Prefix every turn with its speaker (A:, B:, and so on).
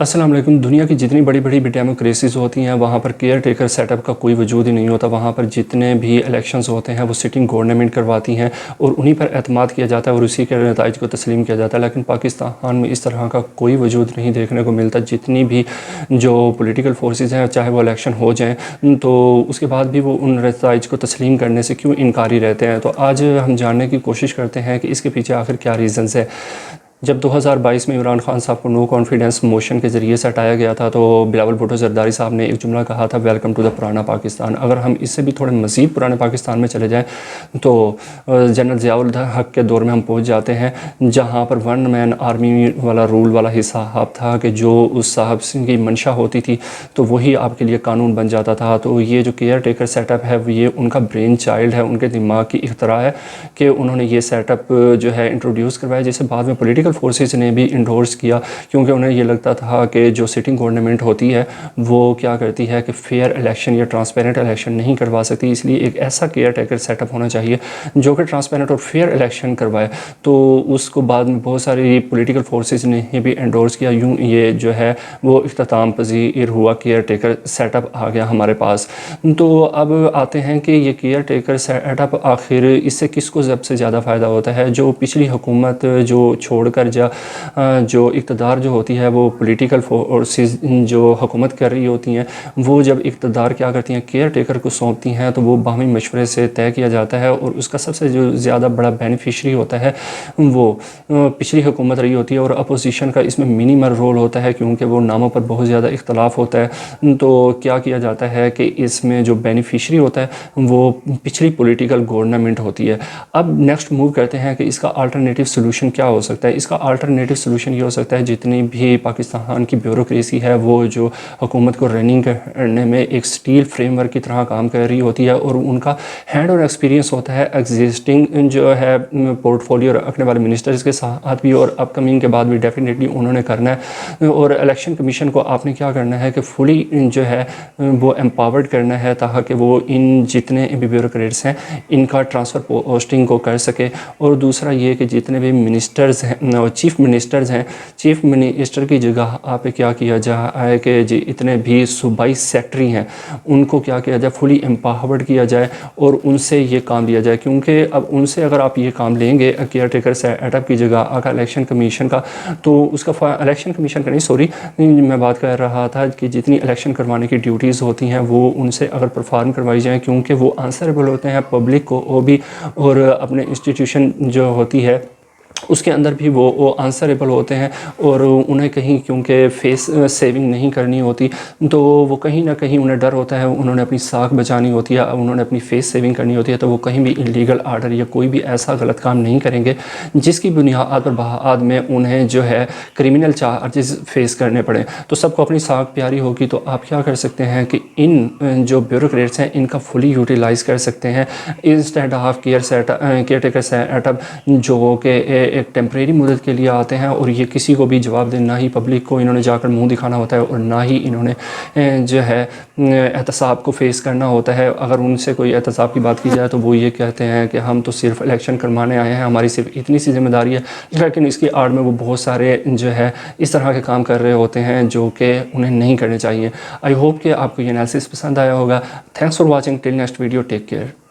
A: السلام علیکم۔ دنیا کی جتنی بڑی بڑی ڈیموکریسیز ہوتی ہیں وہاں پر کیئر ٹیکر سیٹ اپ کا کوئی وجود ہی نہیں ہوتا۔ وہاں پر جتنے بھی الیکشنز ہوتے ہیں وہ سٹنگ گورنمنٹ کرواتی ہیں اور انہی پر اعتماد کیا جاتا ہے اور اسی کے نتائج کو تسلیم کیا جاتا ہے، لیکن پاکستان میں اس طرح کا کوئی وجود نہیں دیکھنے کو ملتا۔ جتنی بھی جو پولیٹیکل فورسز ہیں چاہے وہ الیکشن ہو جائیں تو اس کے بعد بھی وہ ان نتائج کو تسلیم کرنے سے کیوں انکاری رہتے ہیں۔ تو آج ہم جاننے کی کوشش کرتے ہیں کہ اس کے پیچھے آخر کیا ریزنز ہے۔ جب 2022 میں عمران خان صاحب کو نو کانفیڈنس موشن کے ذریعے سے ہٹایا گیا تھا تو بلاول بھٹو زرداری صاحب نے ایک جملہ کہا تھا، ویلکم ٹو دا پرانا پاکستان۔ اگر ہم اس سے بھی تھوڑے مزید پرانے پاکستان میں چلے جائیں تو جنرل ضیاء الحق کے دور میں ہم پہنچ جاتے ہیں، جہاں پر ون مین آرمی والا رول والا حساب تھا کہ جو اس صاحب کی منشا ہوتی تھی تو وہی آپ کے لیے قانون بن جاتا تھا۔ تو یہ جو کیئر ٹیکر سیٹ اپ ہے یہ ان کا برین چائلڈ ہے، ان کے دماغ کی اختراع ہے کہ انہوں نے یہ سیٹ اپ جو ہے انٹروڈیوس کروایا، جسے بعد میں پولیٹیکل فورسز نے بھی انڈورس کیا، کیونکہ انہیں یہ لگتا تھا کہ جو سٹنگ گورنمنٹ ہوتی ہے وہ کیا کرتی ہے کہ فیئر الیکشن یا ٹرانسپیرنٹ الیکشن نہیں کروا سکتی، اس لیے ایک ایسا کیئر ٹیکر سیٹ اپ ہونا چاہیے جو کہ ٹرانسپیرنٹ اور فیئر الیکشن کروائے۔ تو اس کو بعد میں بہت ساری پولیٹیکل فورسز نے بھی انڈورس کیا، یوں یہ جو ہے وہ اختتام پذیر ہوا، کیئر ٹیکر سیٹ اپ آ گیا ہمارے پاس۔ تو اب آتے ہیں کہ یہ کیئر ٹیکر سیٹ اپ آخر اس سے کس کو سب سے زیادہ فائدہ ہوتا ہے؟ جو پچھلی حکومت جو چھوڑ کر جو اقتدار جو ہوتی ہے وہ پولیٹیکل فورسز جو حکومت کر رہی ہوتی ہیں وہ جب اقتدار کیا کرتی ہیں کیئر ٹیکر کو سونپتی ہیں تو وہ باہمی مشورے سے طے کیا جاتا ہے، اور اس کا سب سے جو زیادہ بڑا بینیفیشری ہوتا ہے وہ پچھلی حکومت رہی ہوتی ہے، اور اپوزیشن کا اس میں منیمل رول ہوتا ہے کیونکہ وہ ناموں پر بہت زیادہ اختلاف ہوتا ہے۔ تو کیا کیا جاتا ہے کہ اس میں جو بینیفیشری ہوتا ہے وہ پچھلی پولیٹیکل گورنمنٹ ہوتی ہے۔ اب نیکسٹ موو کرتے ہیں کہ اس کا آلٹرنیٹیو سلوشن کیا ہو سکتا ہے۔ اس کا آلٹرنیٹیو سلوشن یہ ہو سکتا ہے جتنی بھی پاکستان کی بیوروکریسی ہے وہ جو حکومت کو رننگ کرنے میں ایک سٹیل فریم ورک کی طرح کام کر رہی ہوتی ہے، اور ان کا ہینڈ اور ایکسپیرینس ہوتا ہے ایگزسٹنگ جو ہے پورٹ فولیو رکھنے والے منسٹرز کے ساتھ بھی، اور اپ کمنگ کے بعد بھی ڈیفینیٹلی انہوں نے کرنا ہے۔ اور الیکشن کمیشن کو آپ نے کیا کرنا ہے کہ فلی جو ہے وہ امپاورڈ کرنا ہے تاکہ وہ ان جتنے بھی بیوروکریٹس ہیں ان کا ٹرانسفر پوسٹنگ کو کر سکے۔ اور دوسرا یہ کہ جتنے بھی منسٹرز ہیں چیف منسٹرز ہیں، چیف منسٹر کی جگہ آپ کیا کیا جائے کہ جی اتنے بھی صوبائی سیکٹری ہیں ان کو کیا کیا جائے، فلی امپاورڈ کیا جائے اور ان سے یہ کام لیا جائے، کیونکہ اب ان سے اگر آپ یہ کام لیں گے کیئر ٹیکر سیٹ اپ کی جگہ اگر الیکشن کمیشن کا، تو اس کا الیکشن کمیشن کا نہیں سوری میں بات کر رہا تھا کہ جتنی الیکشن کروانے کی ڈیوٹیز ہوتی ہیں وہ ان سے اگر پرفارم کروائی جائیں، کیونکہ وہ آنسریبل ہوتے ہیں پبلک کو وہ بھی، اور اپنے انسٹیٹیوشن جو ہوتی ہے اس کے اندر بھی وہ آنسریبل ہوتے ہیں، اور انہیں کہیں کیونکہ فیس سیونگ نہیں کرنی ہوتی تو وہ کہیں نہ کہیں انہیں ڈر ہوتا ہے، انہوں نے اپنی ساکھ بچانی ہوتی ہے، انہوں نے اپنی فیس سیونگ کرنی ہوتی ہے، تو وہ کہیں بھی انلیگل آرڈر یا کوئی بھی ایسا غلط کام نہیں کریں گے جس کی بنیاد پر بعد میں انہیں جو ہے کرمنل چارجز فیس کرنے پڑیں۔ تو سب کو اپنی ساکھ پیاری ہوگی تو آپ کیا کر سکتے ہیں کہ ان جو بیوروکریٹس ہیں ان کا فلی یوٹیلائز کر سکتے ہیں instead of care taker set up جو کہ ایک ٹیمپریری مدت کے لیے آتے ہیں، اور یہ کسی کو بھی جواب دیں، نہ ہی پبلک کو انہوں نے جا کر منہ دکھانا ہوتا ہے اور نہ ہی انہوں نے جو ہے احتساب کو فیس کرنا ہوتا ہے۔ اگر ان سے کوئی احتساب کی بات کی جائے تو وہ یہ کہتے ہیں کہ ہم تو صرف الیکشن کروانے آئے ہیں، ہماری صرف اتنی سی ذمہ داری ہے، لیکن اس کی آڑ میں وہ بہت سارے جو ہے اس طرح کے کام کر رہے ہوتے ہیں جو کہ انہیں نہیں کرنے چاہیے۔ آئی ہوپ کہ آپ کو یہ انالیسس پسند آیا ہوگا۔ Thanks for watching, till next video, take care.